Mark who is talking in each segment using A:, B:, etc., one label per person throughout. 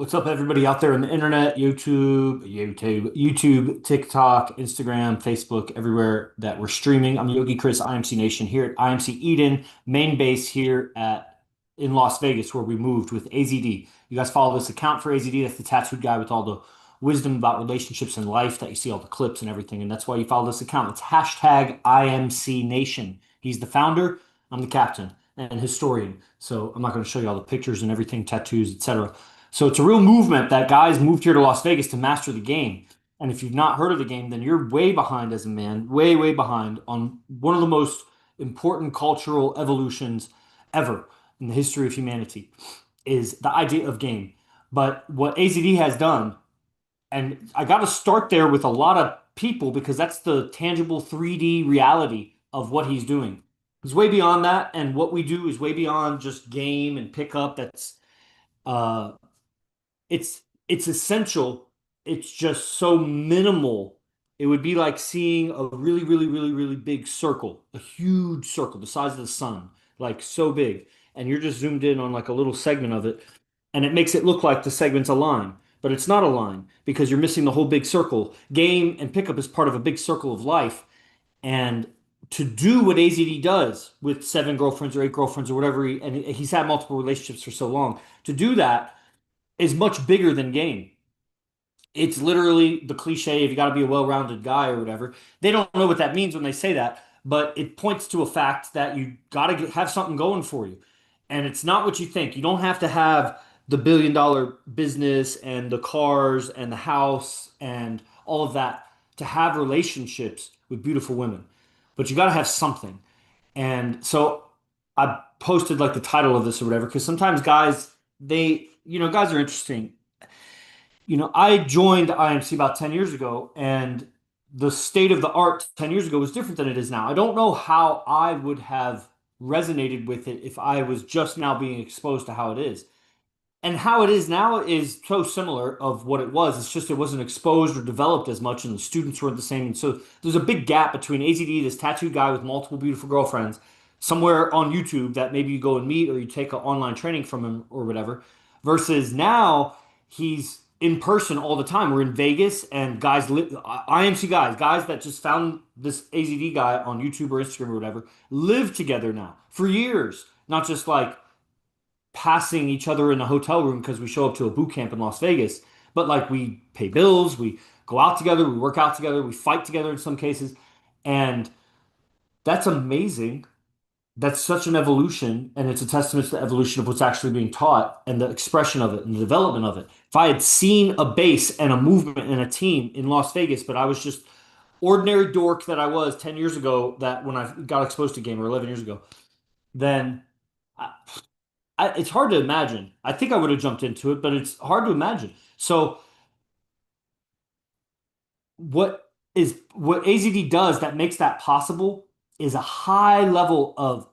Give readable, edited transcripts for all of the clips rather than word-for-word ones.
A: What's up, everybody out there on the internet, YouTube, TikTok, Instagram, Facebook, everywhere that we're streaming. I'm Yogi Chris, IMC Nation here at IMC Eden, main base here at in Las Vegas, where we moved with AZD. You guys follow this account for AZD. That's the tattooed guy with all the wisdom about relationships and life that you see all the clips and everything. And that's why you follow this account. It's hashtag IMC Nation. He's the founder. I'm the captain and historian. So I'm not going to show you all the pictures and everything, tattoos, etc. So it's a real movement that guys moved here to Las Vegas to master the game. And if you've not heard of the game, then you're way behind as a man, way, way behind on one of the most important cultural evolutions ever in the history of humanity is the idea of game. But what AZD has done, and I got to start there with a lot of people because that's the tangible 3D reality of what he's doing. He's way beyond that, and what we do is way beyond just game and pickup. Uh, it's essential. It's just so minimal. It would be like seeing a really, really, really, really big circle, a huge circle the size of the sun, like so big, and you're just zoomed in on like a little segment of it, and it makes it look like the segment's a line, but it's not a line because you're missing the whole big circle. Game and pickup is part of a big circle of life, and to do what AZD does with seven girlfriends or eight girlfriends or whatever, and he's had multiple relationships for so long, to do that is much bigger than game. It's literally the cliche if you got to be a well-rounded guy or whatever. They don't know what that means when they say that, but it points to a fact that you got to have something going for you. And it's not what you think. You don't have to have the billion-dollar business and the cars and the house and all of that to have relationships with beautiful women. But you got to have something. And so I posted like the title of this or whatever because sometimes guys, guys are interesting. I joined IMC about 10 years ago, and the state of the art 10 years ago was different than it is now. I don't know how I would have resonated with it if I was just now being exposed to how it is. And how it is now is so similar of what it was. It's just it wasn't exposed or developed as much, and the students weren't the same. And so there's a big gap between AZD, this tattooed guy with multiple beautiful girlfriends, somewhere on YouTube that maybe you go and meet or you take an online training from him or whatever, versus now he's in person all the time. We're in Vegas, and IMC guys that just found this AZD guy on YouTube or Instagram or whatever, live together now for years, not just like passing each other in a hotel room because we show up to a boot camp in Las Vegas. But like we pay bills, we go out together, we work out together, we fight together in some cases. And that's amazing. That's such an evolution. And it's a testament to the evolution of what's actually being taught and the expression of it and the development of it. If I had seen a base and a movement and a team in Las Vegas, but I was just ordinary dork that I was 10 years ago, that when I got exposed to game or 11 years ago, then it's hard to imagine. I think I would have jumped into it, but it's hard to imagine. So what AZD does that makes that possible is a high level of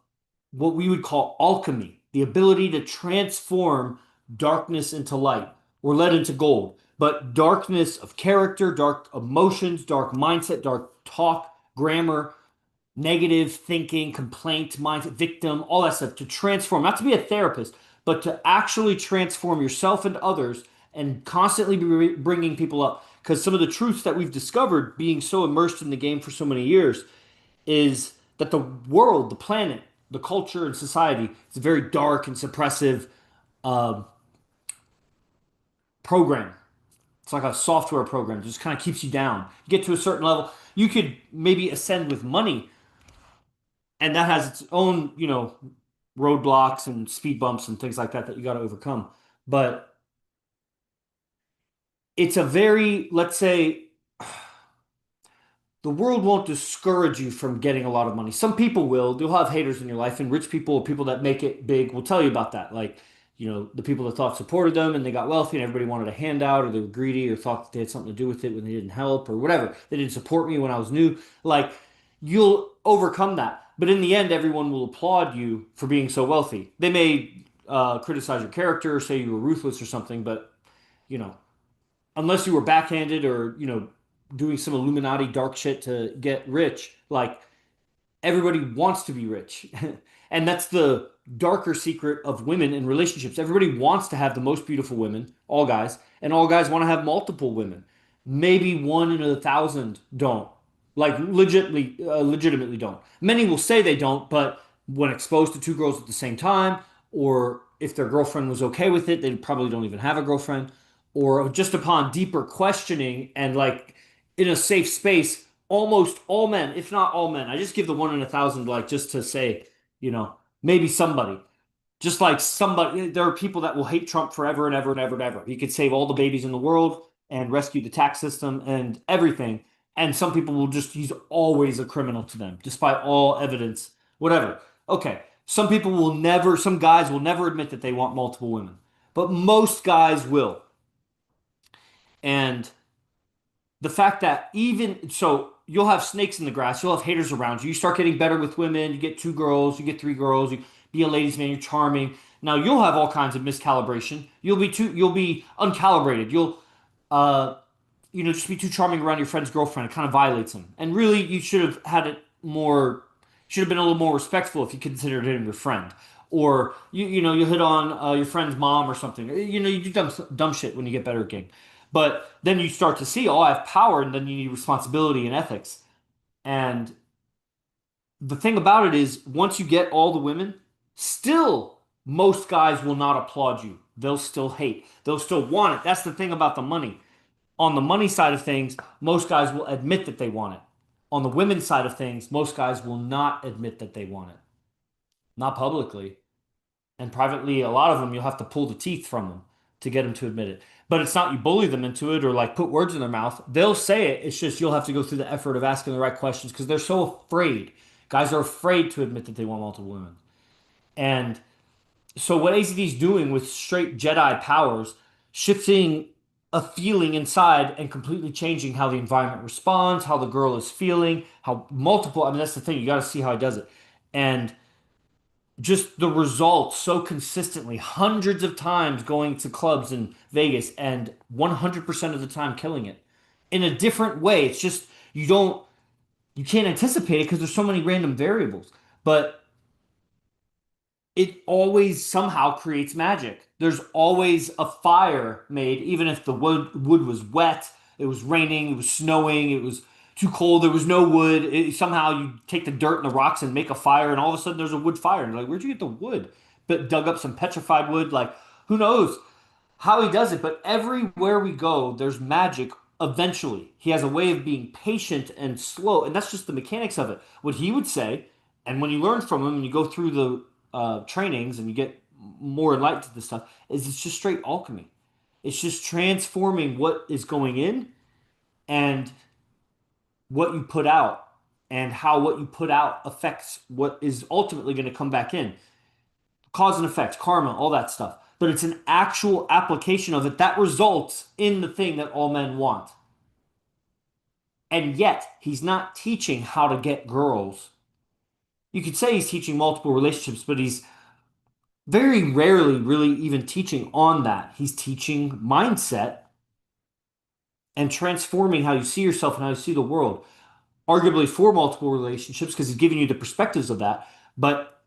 A: what we would call alchemy, the ability to transform darkness into light or lead into gold. But darkness of character, dark emotions, dark mindset, dark talk, grammar, negative thinking, complaint, mindset, victim, all that stuff to transform, not to be a therapist, but to actually transform yourself and others and constantly be bringing people up. Because some of the truths that we've discovered being so immersed in the game for so many years is that the world, the planet, the culture, and society is a very dark and suppressive uh, program. It's like a software program. It just kind of keeps you down. You get to a certain level, you could maybe ascend with money, and that has its own, roadblocks and speed bumps and things like that that you got to overcome. But it's a very, let's say, the world won't discourage you from getting a lot of money. Some people will. You'll have haters in your life, and rich people, people that make it big, will tell you about that. Like, the people that thought supported them and they got wealthy and everybody wanted a handout or they were greedy or thought that they had something to do with it when they didn't help or whatever. They didn't support me when I was new. Like, you'll overcome that. But in the end, everyone will applaud you for being so wealthy. They may criticize your character or say you were ruthless or something, but, you know, unless you were backhanded or, doing some Illuminati dark shit to get rich, like everybody wants to be rich. And that's the darker secret of women in relationships. Everybody wants to have the most beautiful women, all guys, and all guys want to have multiple women. Maybe one in 1,000 don't. Like legitimately don't. Many will say they don't, but when exposed to two girls at the same time, or if their girlfriend was okay with it, they probably don't even have a girlfriend, or just upon deeper questioning and like in a safe space, almost all men, if not all men, I just give the one in 1,000, like just to say, maybe somebody. Just like somebody, there are people that will hate Trump forever and ever and ever and ever. He could save all the babies in the world and rescue the tax system and everything. And some people will just, he's always a criminal to them, despite all evidence, whatever. Okay. Some people will never, some guys will never admit that they want multiple women, but most guys will. And the fact that even so, you'll have snakes in the grass, you'll have haters around you. You start getting better with women, you get two girls, you get three girls, you be a ladies' man, you're charming. Now you'll have all kinds of miscalibration. You'll be uncalibrated. You'll uh just be too charming around your friend's girlfriend. It kind of violates him. And really, you should have had it more, should have been a little more respectful if you considered him your friend. Or you hit on your friend's mom or something. You do dumb shit when you get better at game. But then you start to see, oh, I have power, and then you need responsibility and ethics. And the thing about it is, once you get all the women, still most guys will not applaud you. They'll still hate. They'll still want it. That's the thing about the money. On the money side of things, most guys will admit that they want it. On the women's side of things, most guys will not admit that they want it. Not publicly. And privately, a lot of them, you'll have to pull the teeth from them to get them to admit it. But it's not you bully them into it or like put words in their mouth. They'll say it. It's just you'll have to go through the effort of asking the right questions because they're so afraid. Guys are afraid to admit that they want multiple women. And so what AZD is doing with straight Jedi powers, shifting a feeling inside and completely changing how the environment responds, how the girl is feeling, how multiple, I mean, that's the thing. You got to see how he does it. And just the results so consistently, hundreds of times going to clubs in Vegas and 100% of the time killing it in a different way. It's just you can't anticipate it because there's so many random variables, but it always somehow creates magic. There's always a fire made, even if the wood was wet, it was raining, it was snowing, it was too cold, there was no wood. Somehow you take the dirt and the rocks and make a fire, and all of a sudden there's a wood fire. And you're like, where'd you get the wood? But dug up some petrified wood. Like, who knows how he does it? But everywhere we go, there's magic eventually. He has a way of being patient and slow, and that's just the mechanics of it. What he would say, and when you learn from him and you go through the trainings and you get more enlightened to this stuff, is it's just straight alchemy. It's just transforming what is going in and what you put out and how what you put out affects what is ultimately going to come back in. Cause and effect, karma, all that stuff. But it's an actual application of it that results in the thing that all men want. And yet, he's not teaching how to get girls. You could say he's teaching multiple relationships, but he's very rarely really even teaching on that. He's teaching mindset and transforming how you see yourself and how you see the world. Arguably for multiple relationships because he's giving you the perspectives of that. But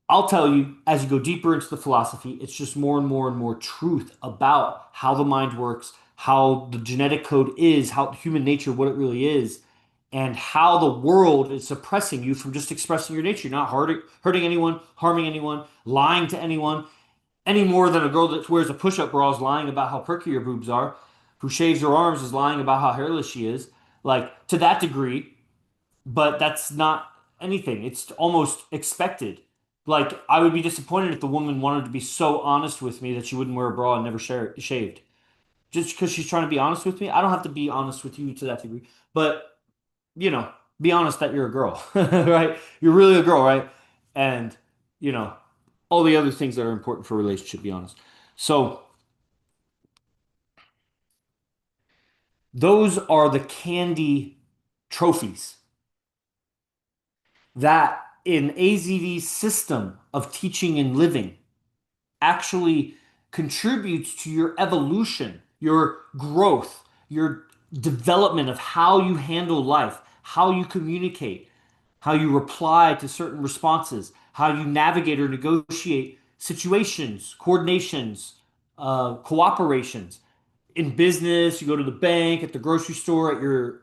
A: I'll tell you, as you go deeper into the philosophy, it's just more and more and more truth about how the mind works, how the genetic code is, how human nature, what it really is, and how the world is suppressing you from just expressing your nature. You're not hurting anyone, harming anyone, lying to anyone, any more than a girl that wears a push-up bra is lying about how perky your boobs are, who shaves her arms is lying about how hairless she is. Like, to that degree, but that's not anything. It's almost expected. Like, I would be disappointed if the woman wanted to be so honest with me that she wouldn't wear a bra and never shaved. Just because she's trying to be honest with me, I don't have to be honest with you to that degree. But, you know, be honest that you're a girl, right? You're really a girl, right? And, you know, all the other things that are important for a relationship, be honest. So, those are the candy trophies that in AZD's system of teaching and living actually contributes to your evolution, your growth, your development of how you handle life, how you communicate, how you reply to certain responses, how you navigate or negotiate situations, coordinations, cooperations in business. You go to the bank, at the grocery store, at your,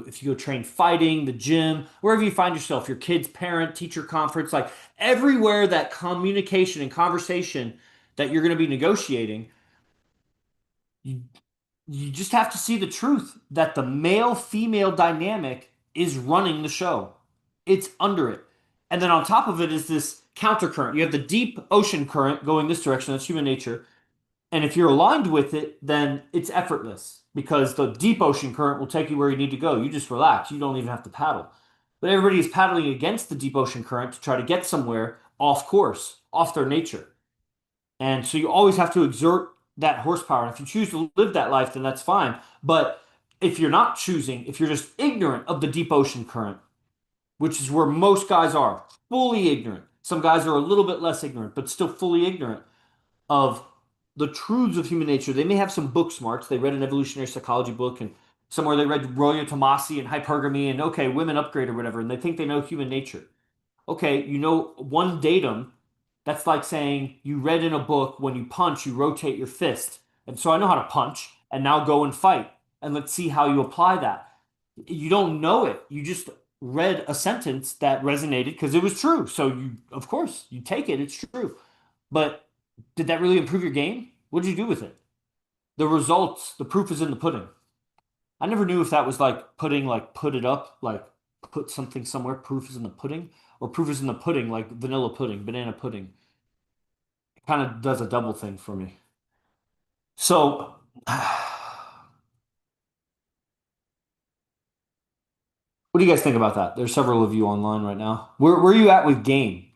A: if you go train fighting, the gym, wherever you find yourself, your kid's parent, teacher conference, like everywhere that communication and conversation that you're going to be negotiating, you, you just have to see the truth that the male female dynamic is running the show. It's under it. And then on top of it is this countercurrent. You have the deep ocean current going this direction, that's human nature. And if you're aligned with it, then it's effortless because the deep ocean current will take you where you need to go. You just relax. You don't even have to paddle. But everybody is paddling against the deep ocean current to try to get somewhere off course, off their nature. And so you always have to exert that horsepower. And if you choose to live that life, then that's fine. But if you're not choosing, if you're just ignorant of the deep ocean current, which is where most guys are, fully ignorant. Some guys are a little bit less ignorant, but still fully ignorant of the truths of human nature. They may have some book smarts. They read an evolutionary psychology book and somewhere they read Rollo Tomasi and hypergamy and okay, women upgrade or whatever, and they think they know human nature. Okay, you know one datum. That's like saying you read in a book when you punch, you rotate your fist. And so I know how to punch and now go and fight. And let's see how you apply that. You don't know it. You just read a sentence that resonated because it was true. So you, of course, you take it, it's true. But did that really improve your game? What did you do with it? The results, the proof is in the pudding. I never knew if that was like putting, like put it up, like put something somewhere, proof is in the pudding, or proof is in the pudding, like vanilla pudding, banana pudding. It kind of does a double thing for me. So, what do you guys think about that? There's several of you online right now. Where are you at with game?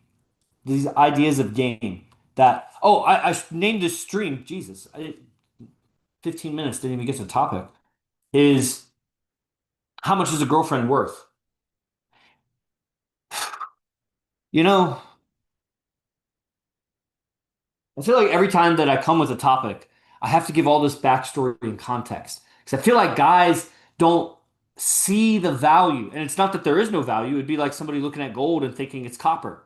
A: These ideas of game that, oh, I named this stream, Jesus, 15 minutes, didn't even get to the topic, is how much is a girlfriend worth? You know, I feel like every time that I come with a topic, I have to give all this backstory and context. Because I feel like guys don't see the value. And it's not that there is no value. It'd be like somebody looking at gold and thinking it's copper,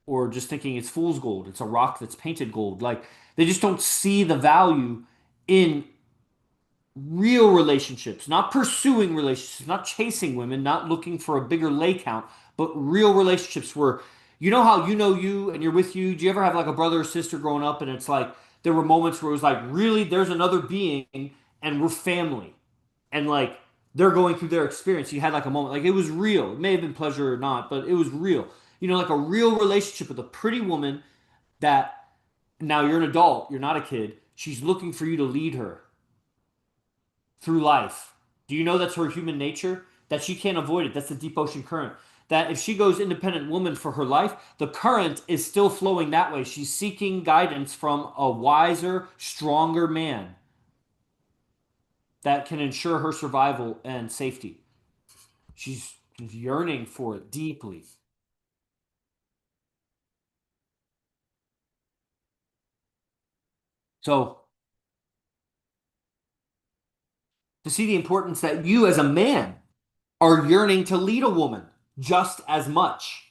A: or just thinking it's fool's gold. It's a rock that's painted gold. Like they just don't see the value in real relationships, not pursuing relationships, not chasing women, not looking for a bigger lay count, but real relationships where you know how you know you and you're with you. Do you ever have like a brother or sister growing up and it's like there were moments where it was like, really, there's another being and we're family and like they're going through their experience. You had like a moment, like it was real. It may have been pleasure or not, but it was real. You know, like a real relationship with a pretty woman that now you're an adult, you're not a kid. She's looking for you to lead her through life. Do you know that's her human nature? That she can't avoid it. That's the deep ocean current. That if she goes independent woman for her life, the current is still flowing that way. She's seeking guidance from a wiser, stronger man that can ensure her survival and safety. She's yearning for it deeply. So, to see the importance that you as a man are yearning to lead a woman just as much.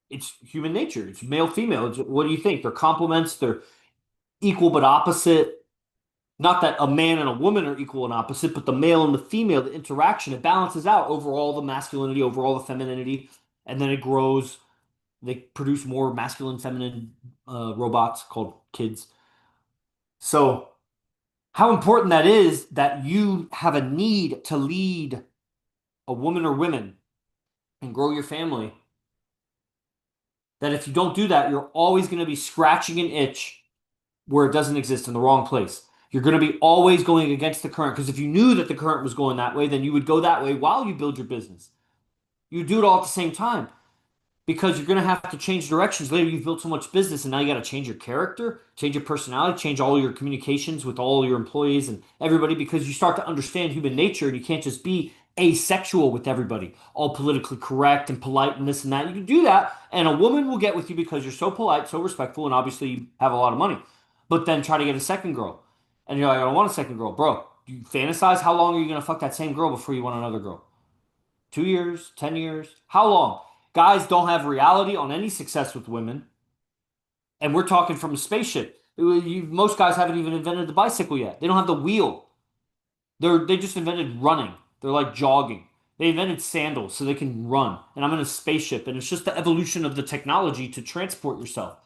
A: It's human nature. It's male, female. What do you think? They're complements. They're equal but opposite. Not that a man and a woman are equal and opposite, but the male and the female, the interaction, it balances out over all the masculinity, over all the femininity, and then it grows. They produce more masculine, feminine robots called kids. So, how important that is that you have a need to lead a woman or women and grow your family. That if you don't do that, you're always going to be scratching an itch where it doesn't exist in the wrong place. You're going to be always going against the current because if you knew that the current was going that way, then you would go that way while you build your business. You do it all at the same time because you're going to have to change directions later. You've built so much business and now you got to change your character, change your personality, change all your communications with all your employees and everybody because you start to understand human nature and you can't just be asexual with everybody, all politically correct and polite and this and that. You can do that and a woman will get with you because you're so polite, so respectful, and obviously you have a lot of money. But then try to get a second girl. And you're like, I don't want a second girl. Bro, you fantasize how long are you going to fuck that same girl before you want another girl? 2 years, 10 years? How long? Guys don't have reality on any success with women, and we're talking from a spaceship. Most guys haven't even invented the bicycle yet. They don't have the wheel. They just invented running. They're like jogging. They invented sandals so they can run. And I'm in a spaceship, and it's just the evolution of the technology to transport yourself.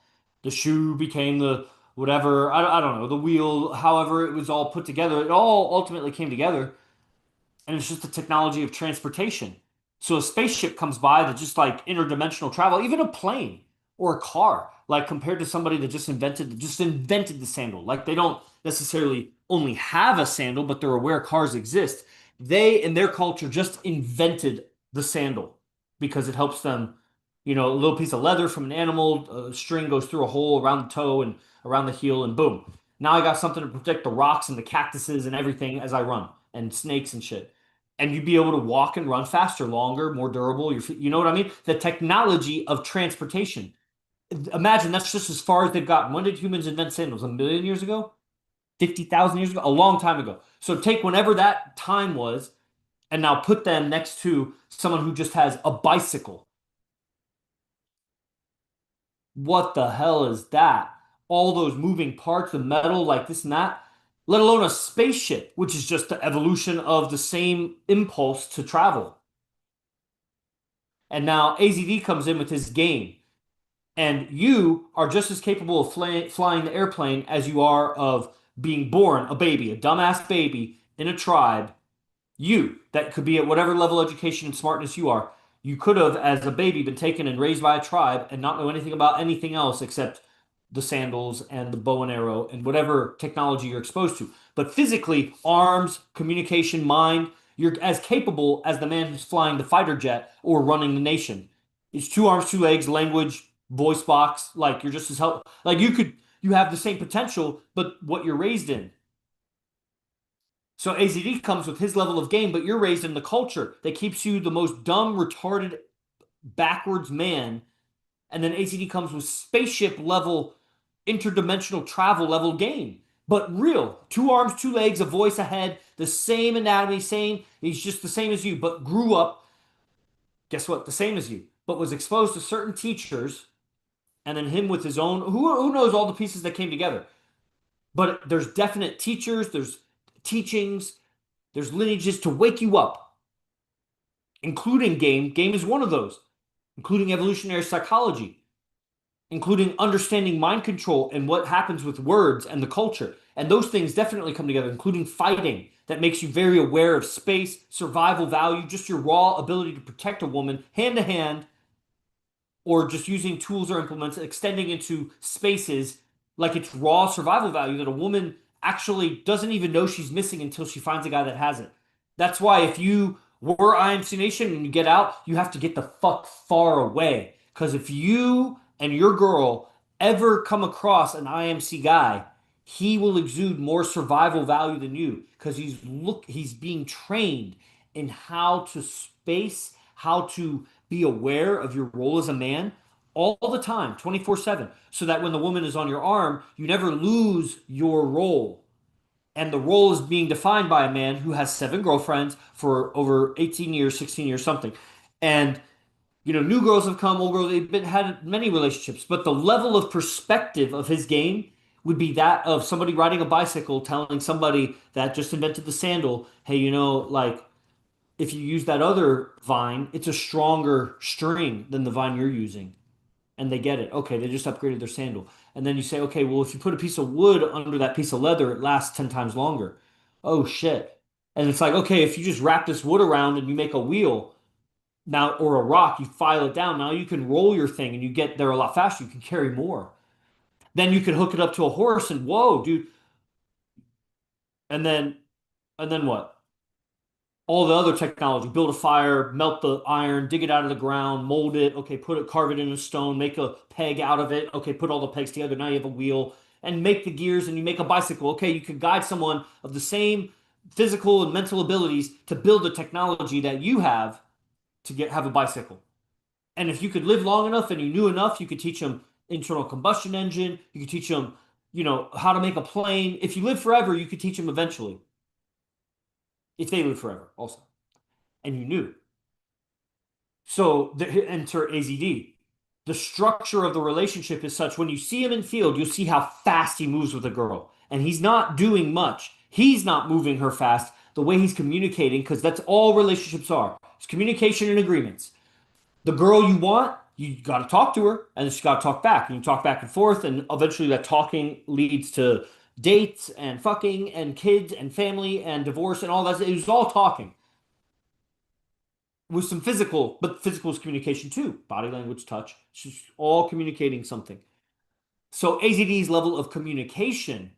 A: The shoe became the whatever, I don't know, the wheel, however it was all put together. It all ultimately came together, and it's just the technology of transportation. So a spaceship comes by that just like interdimensional travel, even a plane or a car, like compared to somebody that just invented the sandal. Like they don't necessarily only have a sandal, but they're aware cars exist. They in their culture just invented the sandal because it helps them, a little piece of leather from an animal, a string goes through a hole around the toe and around the heel, and boom. Now I got something to protect the rocks and the cactuses and everything as I run, and snakes and shit. And you'd be able to walk and run faster, longer, more durable. You know what I mean? The technology of transportation. Imagine that's just as far as they've gotten. When did humans invent sandals? A million years ago? 50,000 years ago? A long time ago. So take whenever that time was and now put them next to someone who just has a bicycle. What the hell is that? All those moving parts of metal like this and that, let alone a spaceship, which is just the evolution of the same impulse to travel. And now AZD comes in with his game. And you are just as capable of flying the airplane as you are of being born a baby, a dumbass baby in a tribe. You, that could be at whatever level of education and smartness you are, you could have, as a baby, been taken and raised by a tribe and not know anything about anything else except the sandals and the bow and arrow and whatever technology you're exposed to. But physically, arms, communication, mind, you're as capable as the man who's flying the fighter jet or running the nation. It's two arms, two legs, language, voice box. Like you're just as help. Like you have the same potential, but what you're raised in. So AZD comes with his level of game, but you're raised in the culture that keeps you the most dumb, retarded, backwards man. And then AZD comes with spaceship level, interdimensional travel level game. But real. Two arms, two legs, a voice, a head, the same anatomy, same. He's just the same as you, but grew up, guess what? The same as you, but was exposed to certain teachers, and then him with his own. Who knows all the pieces that came together? But there's definite teachers, there's teachings, there's lineages to wake you up, including game. Game is one of those, including evolutionary psychology, including understanding mind control and what happens with words and the culture. And those things definitely come together, including fighting that makes you very aware of space, survival value, just your raw ability to protect a woman hand to hand, or just using tools or implements, extending into spaces like it's raw survival value that a woman actually doesn't even know she's missing until she finds a guy that has it. That's why if you were IMC Nation and you get out, you have to get the fuck far away. Because if you and your girl ever come across an IMC guy, he will exude more survival value than you because he's being trained in how to space, how to be aware of your role as a man all the time, 24/7, so that when the woman is on your arm, you never lose your role. And the role is being defined by a man who has seven girlfriends for over 18 years, 16 years, something. And new girls have come, old girls, they've had many relationships, but the level of perspective of his game would be that of somebody riding a bicycle telling somebody that just invented the sandal, hey, like if you use that other vine, it's a stronger string than the vine you're using. And they get it. Okay, they just upgraded their sandal. And then you say, okay, well, if you put a piece of wood under that piece of leather, it lasts 10 times longer. Oh, shit. And it's like, okay, if you just wrap this wood around and you make a wheel now, or a rock, you file it down. Now you can roll your thing and you get there a lot faster. You can carry more. Then you can hook it up to a horse and whoa, dude. And then, and then what? All the other technology, build a fire, melt the iron, dig it out of the ground, mold it, okay, carve it in a stone, make a peg out of it, okay, put all the pegs together, now you have a wheel, and make the gears and you make a bicycle. Okay, you can guide someone of the same physical and mental abilities to build the technology that you have to have a bicycle. And if you could live long enough and you knew enough, you could teach them internal combustion engine, you could teach them, how to make a plane. If you live forever, you could teach them eventually. If they live forever, also. And you knew. So enter AZD. The structure of the relationship is such when you see him in field, you'll see how fast he moves with a girl. And he's not doing much. He's not moving her fast. The way he's communicating, because that's all relationships are. It's communication and agreements. The girl you want, you got to talk to her, and she's got to talk back. And you talk back and forth, and eventually that talking leads to dates and fucking and kids and family and divorce and all that. It was all talking with some physical, but physical is communication too. Body language, touch. It's just all communicating something. So AZD's level of communication,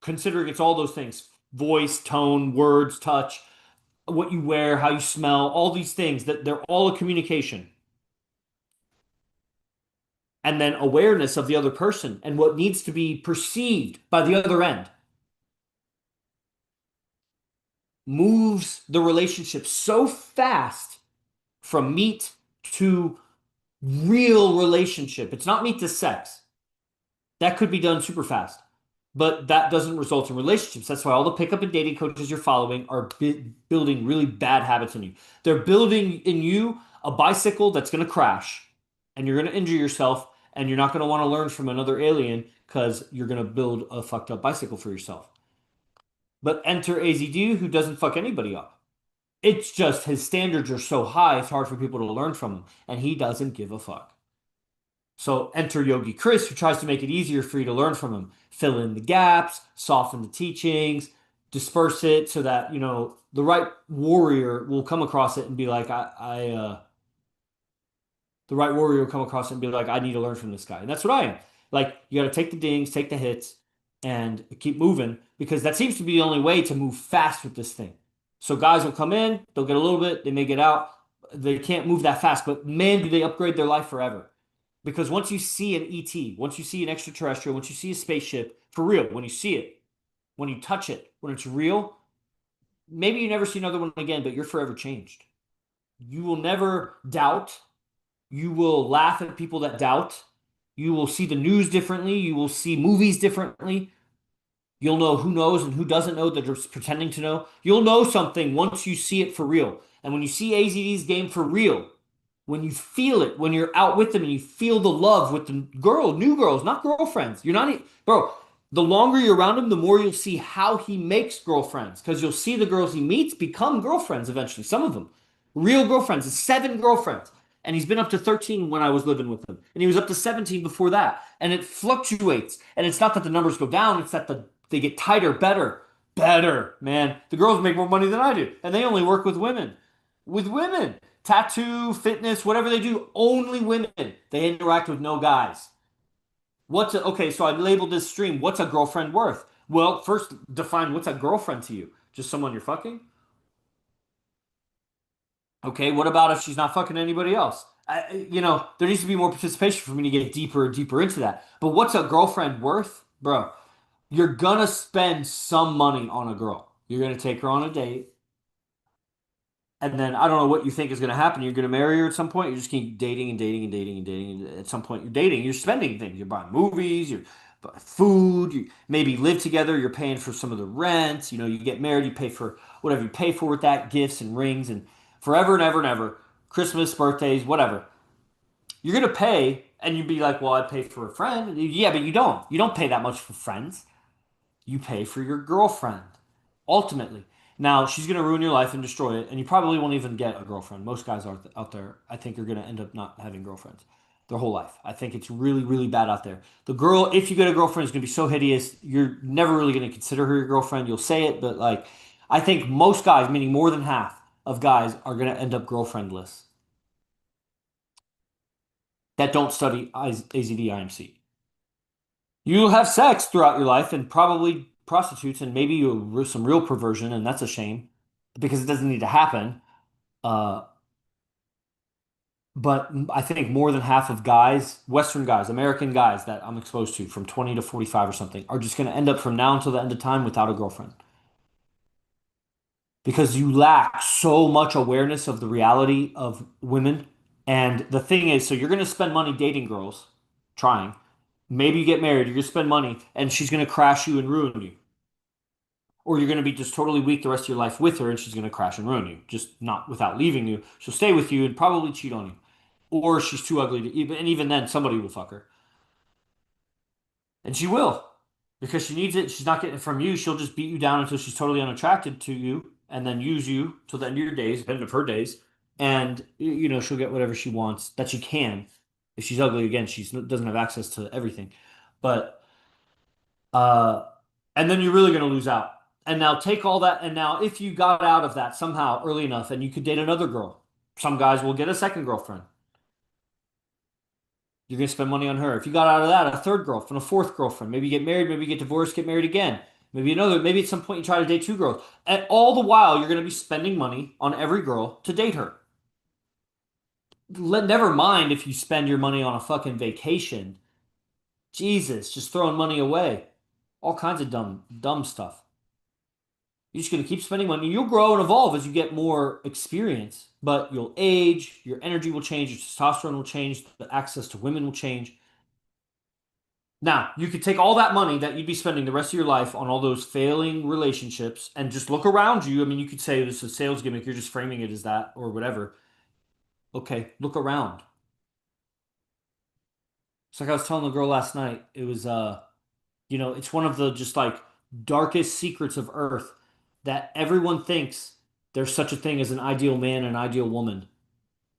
A: considering it's all those things, voice, tone, words, touch, what you wear, how you smell, all these things, that they're all a communication. And then awareness of the other person and what needs to be perceived by the other end moves the relationship so fast from meet to real relationship. It's not meet to sex. That could be done super fast, but that doesn't result in relationships. That's why all the pickup and dating coaches you're following are building really bad habits in you. They're building in you a bicycle that's going to crash and you're going to injure yourself and you're not going to want to learn from another alien because you're going to build a fucked up bicycle for yourself. But enter AZD who doesn't fuck anybody up. It's just his standards are so high, it's hard for people to learn from him, and he doesn't give a fuck. So enter Yogi Chris, who tries to make it easier for you to learn from him. Fill in the gaps, soften the teachings, disperse it so that, the right warrior will come across it and be like, the right warrior will come across it and be like, I need to learn from this guy. And that's what I am. Like, you got to take the dings, take the hits, and keep moving because that seems to be the only way to move fast with this thing. So guys will come in, they'll get a little bit, they may get out. They can't move that fast, but man, do they upgrade their life forever. Because once you see an ET, once you see an extraterrestrial, once you see a spaceship, for real, when you see it, when you touch it, when it's real, maybe you never see another one again, but you're forever changed. You will never doubt. You will laugh at people that doubt. You will see the news differently. You will see movies differently. You'll know who knows and who doesn't know that they're pretending to know. You'll know something once you see it for real. And when you see AZD's game for real, when you feel it, when you're out with them and you feel the love with the new girls, not girlfriends. You're not, bro, the longer you're around him, the more you'll see how he makes girlfriends because you'll see the girls he meets become girlfriends eventually. Some of them, real girlfriends, 7 girlfriends. And he's been up to 13 when I was living with him. And he was up to 17 before that. And it fluctuates. And it's not that the numbers go down, it's that they get tighter, better. Better, man. The girls make more money than I do. And they only work with women. With women. Tattoo, fitness, whatever they do, only women. They interact with no guys. Okay, so I labeled this stream. What's a girlfriend worth? Well, first define what's a girlfriend to you. Just someone you're fucking? Okay, what about if she's not fucking anybody else? There needs to be more participation for me to get deeper and deeper into that. But what's a girlfriend worth? Bro, you're gonna spend some money on a girl. You're gonna take her on a date. And then I don't know what you think is going to happen. You're going to marry her at some point. You just keep dating and dating and dating and dating. And at some point, you're dating. You're spending things. You're buying movies. You're buying food. You maybe live together. You're paying for some of the rent. You get married. You pay for whatever you pay for with that, gifts and rings and forever and ever and ever. Christmas, birthdays, whatever. You're going to pay, and you'd be like, "Well, I pay for a friend." Yeah, but you don't. You don't pay that much for friends. You pay for your girlfriend, ultimately. Now, she's going to ruin your life and destroy it, and you probably won't even get a girlfriend. Most guys out there, I think, are going to end up not having girlfriends their whole life. I think it's really, really bad out there. The girl, if you get a girlfriend, is going to be so hideous, you're never really going to consider her your girlfriend. You'll say it, but like, I think most guys, meaning more than half of guys, are going to end up girlfriendless that don't study AZD IMC. You'll have sex throughout your life and probably prostitutes and maybe some real perversion, and that's a shame because it doesn't need to happen. Uh, but I think more than half of guys, Western guys, American guys that I'm exposed to from 20 to 45 or something, are just going to end up from now until the end of time without a girlfriend because you lack so much awareness of the reality of women. And the thing is, so you're going to spend money dating girls, trying. Maybe you get married, you're going to spend money, and she's going to crash you and ruin you. or you're going to be just totally weak the rest of your life with her and she's going to crash and ruin you, just not without leaving you. She'll stay with you and probably cheat on you. Or she's too ugly to even, and even then somebody will fuck her. And she will. Because she needs it. She's not getting it from you. She'll just beat you down until she's totally unattracted to you and then use you till the end of your days, the end of her days. And she'll get whatever she wants that she can. If she's ugly again, she doesn't have access to everything. But uh and then you're really gonna lose out. And now take all that, and now if you got out of that somehow early enough and you could date another girl, some guys will get a second girlfriend. You're gonna spend money on her. If you got out of that, a third girlfriend, a fourth girlfriend, maybe you get married, maybe you get divorced, get married again. Maybe another, maybe at some point you try to date two girls. And all the while you're gonna be spending money on every girl to date her. Never mind if you spend your money on a fucking vacation. Jesus, just throwing money away. All kinds of dumb stuff. You're just going to keep spending money. You'll grow and evolve as you get more experience, but you'll age, your energy will change, your testosterone will change, the access to women will change. Now, you could take all that money that you'd be spending the rest of your life on all those failing relationships and just look around you. I mean, you could say this is a sales gimmick, you're just framing it as that or whatever. Okay, look around. It's like I was telling the girl last night, it was it's one of the just like darkest secrets of Earth that everyone thinks there's such a thing as an ideal man and an ideal woman.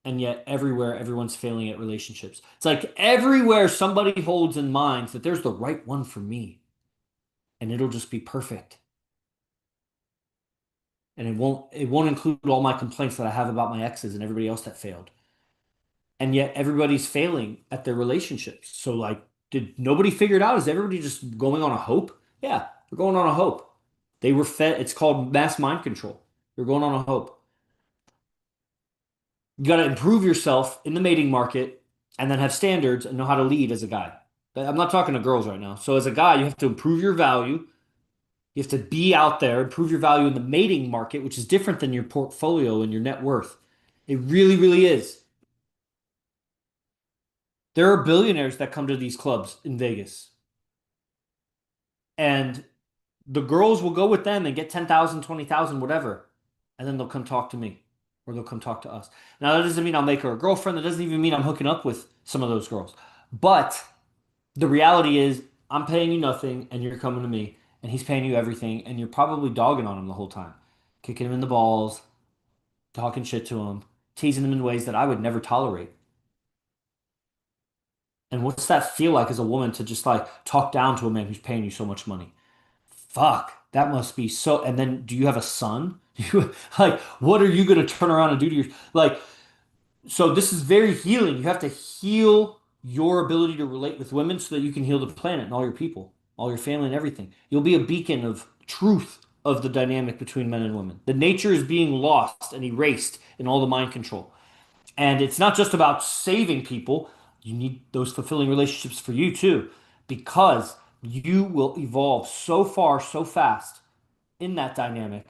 A: And yet everywhere everyone's failing at relationships. It's like everywhere somebody holds in mind that there's the right one for me and it'll just be perfect. And it won't include all my complaints that I have about my exes and everybody else that failed. And yet everybody's failing at their relationships. So like, did nobody figure it out? Is everybody just going on a hope? Yeah, they're going on a hope. They were fed, it's called mass mind control. They're going on a hope. You got to improve yourself in the mating market and then have standards and know how to lead as a guy. I'm not talking to girls right now. So as a guy, you have to improve your value. You have to be out there, improve your value in the mating market, which is different than your portfolio and your net worth. It really, really is. There are billionaires that come to these clubs in Vegas, and the girls will go with them and get 10,000, 20,000, whatever, and then they'll come talk to me or they'll come talk to us. Now, that doesn't mean I'll make her a girlfriend. That doesn't even mean I'm hooking up with some of those girls. But the reality is, I'm paying you nothing and you're coming to me, and he's paying you everything, and you're probably dogging on him the whole time, kicking him in the balls, talking shit to him, teasing him in ways that I would never tolerate. And what's that feel like as a woman to just like talk down to a man who's paying you so much money? Fuck, that must be so. And then, do you have a son? You like, what are you gonna turn around and do to your like? So this is very healing. You have to heal your ability to relate with women so that you can heal the planet and all your people, all your family and everything. You'll be a beacon of truth of the dynamic between men and women. The nature is being lost and erased in all the mind control. And it's not just about saving people. You need those fulfilling relationships for you too, because you will evolve so far, so fast in that dynamic.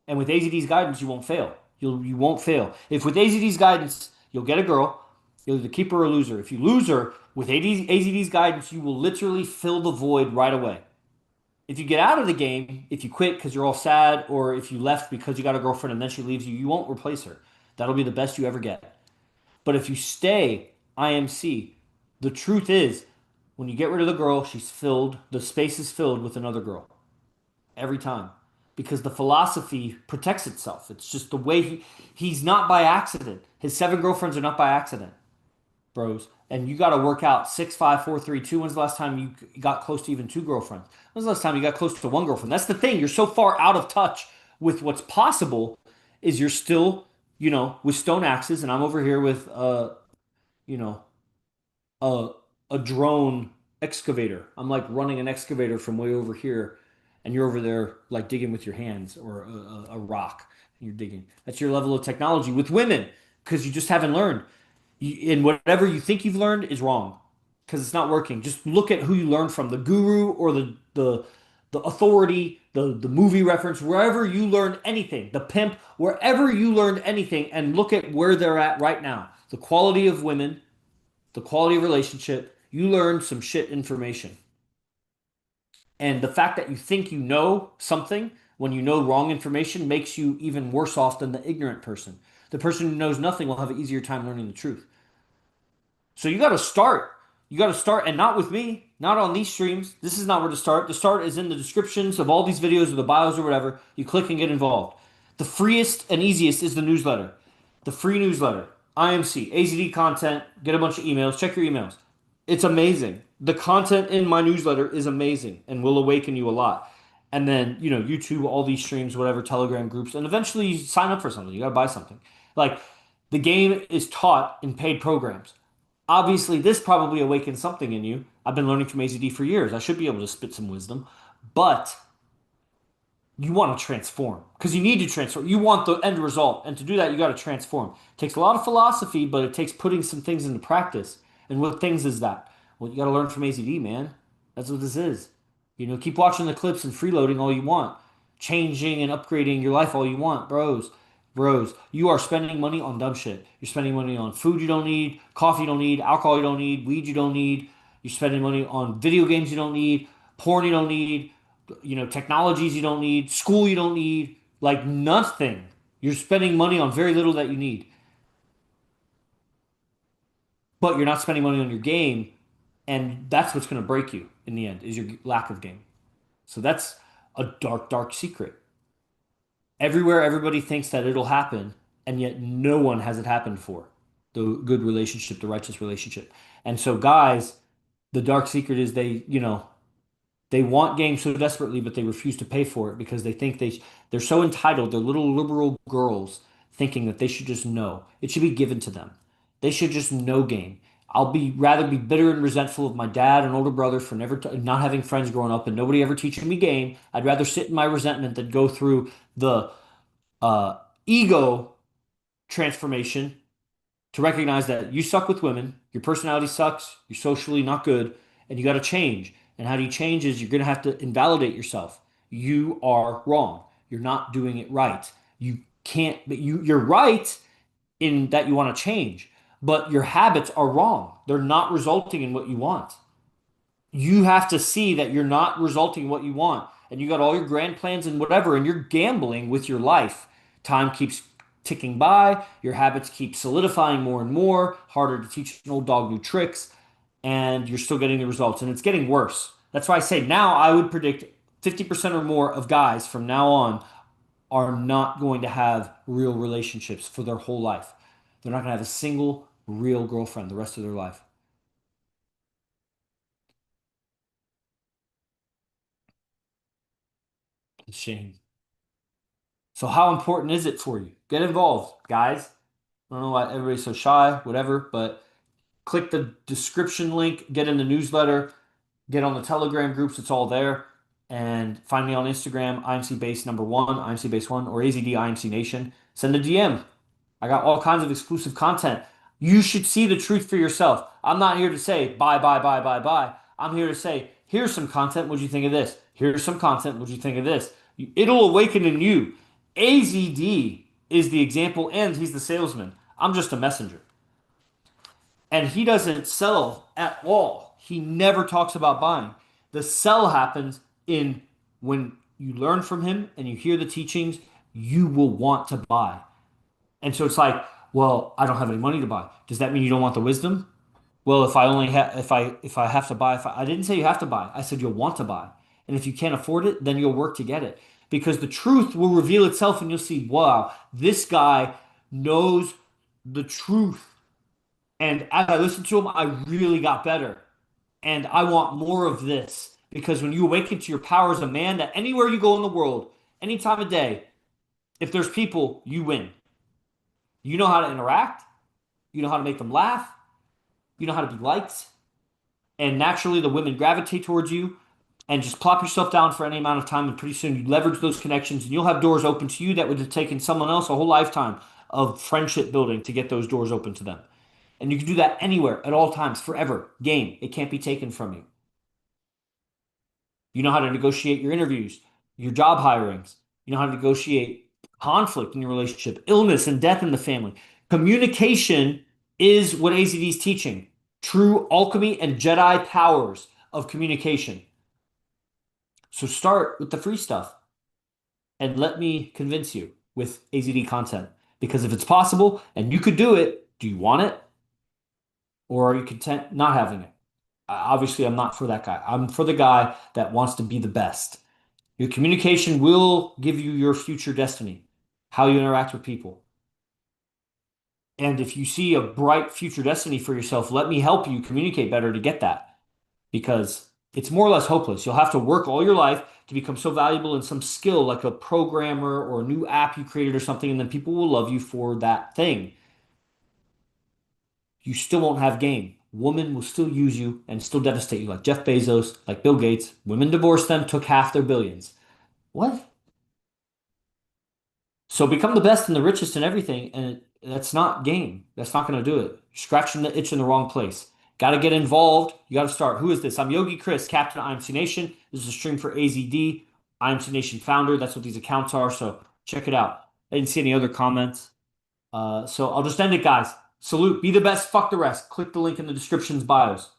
A: And with AZD's guidance, you won't fail. You won't fail. If with AZD's guidance, you'll get a girl, you'll either keep her or lose her. If you lose her with AZD's guidance, you will literally fill the void right away. If you get out of the game, if you quit because you're all sad, or if you left because you got a girlfriend and then she leaves you, you won't replace her. That'll be the best you ever get. But if you stay IMC, the truth is, when you get rid of the girl, the space is filled with another girl. Every time. Because the philosophy protects itself. It's just the way he's not by accident. His seven girlfriends are not by accident, bros. And you got to work out 6, 5, 4, 3, 2. When's the last time you got close to even two girlfriends? When's the last time you got close to one girlfriend? That's the thing. You're so far out of touch with what's possible is you're still, with stone axes, and I'm over here with, you know, a a drone excavator. I'm like running an excavator from way over here, and you're over there like digging with your hands or a rock. And you're digging. That's your level of technology with women because you just haven't learned. And whatever you think you've learned is wrong because it's not working. Just look at who you learned from, the guru or the authority, the movie reference, wherever you learned anything, the pimp, wherever you learned anything, and look at where they're at right now. The quality of women, the quality of relationship. You learned some shit information. And the fact that you think you know something when you know wrong information makes you even worse off than the ignorant person. The person who knows nothing will have an easier time learning the truth. So you got to start. You got to start, and not with me, not on these streams. This is not where to start. The start is in the descriptions of all these videos or the bios or whatever. You click and get involved. The freest and easiest is the newsletter, the free newsletter, IMC, AZD content. Get a bunch of emails. Check your emails. It's amazing. The content in my newsletter is amazing and will awaken you a lot. And then, YouTube, all these streams, whatever, Telegram groups, and eventually you sign up for something. You got to buy something. Like the game is taught in paid programs. Obviously, this probably awakens something in you. I've been learning from AZD for years. I should be able to spit some wisdom, but you want to transform because you need to transform. You want the end result. And to do that, you got to transform. It takes a lot of philosophy, but it takes putting some things into practice. And what things is that? Well, you got to learn from AZD, man. That's what this is. Keep watching the clips and freeloading all you want, changing and upgrading your life all you want, bros. Bros, you are spending money on dumb shit. You're spending money on food you don't need, coffee you don't need, alcohol you don't need, weed you don't need. You're spending money on video games you don't need, porn you don't need, technologies you don't need, school you don't need, like nothing. You're spending money on very little that you need, but you're not spending money on your game, and that's what's going to break you in the end is your lack of game. So that's a dark, dark secret. Everywhere, everybody thinks that it'll happen, and yet no one has it happened for the good relationship, the righteous relationship. And so, guys, the dark secret is they want games so desperately, but they refuse to pay for it because they think they're so entitled. They're little liberal girls thinking that they should just know. It should be given to them. They should just know game. I'll be rather be bitter and resentful of my dad and older brother for never not having friends growing up and nobody ever teaching me game. I'd rather sit in my resentment than go through the uh, ego transformation to recognize that you suck with women, your personality sucks, you're socially not good, and you got to change. And how do you change is you're going to have to invalidate yourself. You are wrong. You're not doing it right. You can't, but you're right in that you want to change, but your habits are wrong. They're not resulting in what you want. You have to see that you're not resulting in what you want, and you got all your grand plans and whatever, and you're gambling with your life. Time keeps ticking by, your habits keep solidifying more and more, harder to teach an old dog new tricks, and you're still getting the results, and it's getting worse. That's why I say now I would predict 50% or more of guys from now on are not going to have real relationships for their whole life. They're not going to have a single real girlfriend the rest of their life. It's a shame. So how important is it for you? Get involved, guys. I don't know why everybody's so shy, whatever, but click the description link, get in the newsletter, get on the Telegram groups, it's all there. And find me on Instagram, IMC Base number one, IMC Base one, or AZD IMC Nation. Send a DM. I got all kinds of exclusive content. You should see the truth for yourself. I'm not here to say buy, buy, buy, buy, buy. I'm here to say, here's some content. What'd you think of this? Here's some content. What'd you think of this? It'll awaken in you. AZD is the example and he's the salesman. I'm just a messenger. And he doesn't sell at all. He never talks about buying. The sell happens in when you learn from him and you hear the teachings, you will want to buy. And so it's like, well, I don't have any money to buy. Does that mean you don't want the wisdom? Well, if I only have, if I have to buy, if I didn't say you have to buy. I said you'll want to buy. And if you can't afford it, then you'll work to get it. Because the truth will reveal itself and you'll see, wow, this guy knows the truth. And as I listened to him, I really got better. And I want more of this. Because when you awaken to your power as a man, that anywhere you go in the world, any time of day, if there's people, you win. You know how to interact. You know how to make them laugh. You know how to be liked. And naturally, the women gravitate towards you. And just plop yourself down for any amount of time. And pretty soon, you leverage those connections. And you'll have doors open to you that would have taken someone else a whole lifetime of friendship building to get those doors open to them. And you can do that anywhere, at all times, forever. Game. It can't be taken from you. You know how to negotiate your interviews, your job hirings. You know how to negotiate conflict in your relationship, illness and death in the family. Communication is what AZD is teaching. True alchemy and Jedi powers of communication. So start with the free stuff and let me convince you with AZD content. Because if it's possible and you could do it, do you want it? Or are you content not having it? Obviously, I'm not for that guy. I'm for the guy that wants to be the best. Your communication will give you your future destiny, how you interact with people. And if you see a bright future destiny for yourself, let me help you communicate better to get that because it's more or less hopeless. You'll have to work all your life to become so valuable in some skill like a programmer or a new app you created or something, and then people will love you for that thing. You still won't have game. Women will still use you and still devastate you, like Jeff Bezos, like Bill Gates. Women divorced them, took half their billions. What? So become the best and the richest in everything, and that's not game. That's not going to do it. You're scratching the itch in the wrong place. Got to get involved. You got to start. Who is this? I'm Yogi Chris, Captain IMC Nation. This is a stream for AZD, IMC Nation founder. That's what these accounts are. So check it out. I didn't see any other comments. So I'll just end it, guys. Salute. Be the best. Fuck the rest. Click the link in the description's bios.